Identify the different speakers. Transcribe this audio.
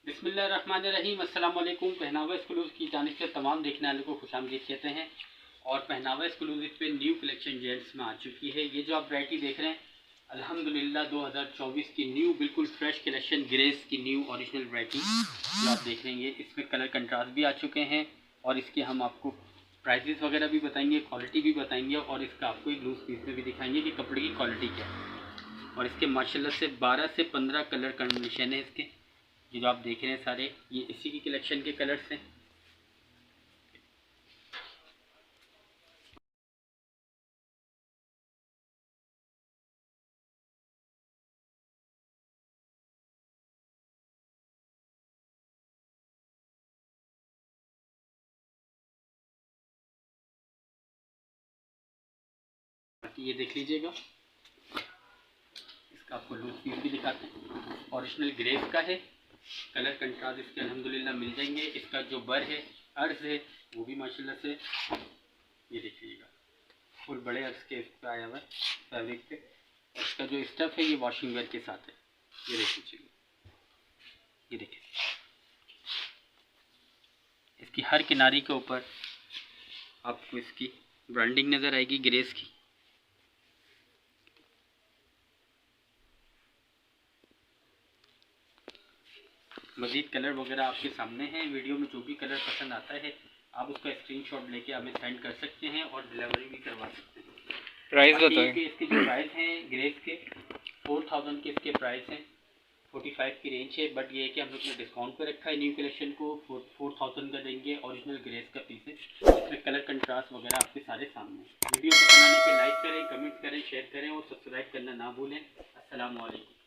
Speaker 1: बिस्मिल्लाहिर्रहमानिर्रहीम। अस्सलाम वालेकुम। पहनावा एक्सक्लूसिव की जानिब से तमाम देखने वालों को खुशामदीद कहते हैं। और पहनावा एक्सक्लूसिव पे न्यू कलेक्शन जेंट्स में आ चुकी है। ये जो आप वैरायटी देख रहे हैं अल्हम्दुलिल्लाह 2024 की न्यू बिल्कुल फ्रेश कलेक्शन ग्रेस की न्यू ओरिजिनल वैरायटी जो आप देख रहे हैं। इसमें कलर कंट्रास्ट भी आ चुके हैं और इसके हम आपको प्राइसेस वगैरह भी बताएंगे, क्वालिटी भी बताएंगे और इसका आपको एक लूज पीस में भी दिखाएंगे कि कपड़े की क्वालिटी क्या है। और इसके माशाल्लाह से 12 से 15 कलर कॉम्बिनेशन है इसके। ये जो आप देख रहे हैं सारे ये इसी की कलेक्शन के कलर्स हैं। ये देख लीजिएगा, इसका आपको लूज पीस भी दिखाते हैं। ओरिजिनल ग्रेस का है, कलर कंट्रास्ट इसके अल्हम्दुलिल्लाह मिल जाएंगे। इसका जो बर है अर्ज है वो भी माशाल्लाह से ये देख लीजिएगा फुल बड़े अर्ज के इस पर आया हुआ है फैब्रिक पे। और इसका जो स्टफ़ है ये वॉशिंग वेयर के साथ है। ये देख लीजिएगा, ये देखिए इसकी हर किनारी के ऊपर आपको इसकी ब्रांडिंग नज़र आएगी ग्रेस की। मज़ीद कलर वगैरह आपके सामने हैं। वीडियो में जो भी कलर पसंद आता है आप उसका स्क्रीनशॉट लेके हमें सेंड कर सकते हैं और डिलीवरी भी करवा सकते हैं।
Speaker 2: प्राइस बताएं।
Speaker 1: इसके जो प्राइस हैं ग्रेस के 4000 के इसके प्राइस हैं। 45 की रेंज है, बट ये है कि हम लोग ने डिस्काउंट पे रखा है। न्यू कलेक्शन को 4000 का देंगे। ओरिजिनल ग्रेस का पीस है, इसमें कलर कंट्रास्ट वगैरह आपके सारे सामने हैं। वीडियो पसंद आने पे लाइक करें, कमेंट करें, शेयर करें और सब्सक्राइब करना ना भूलें। अस्सलाम वालेकुम।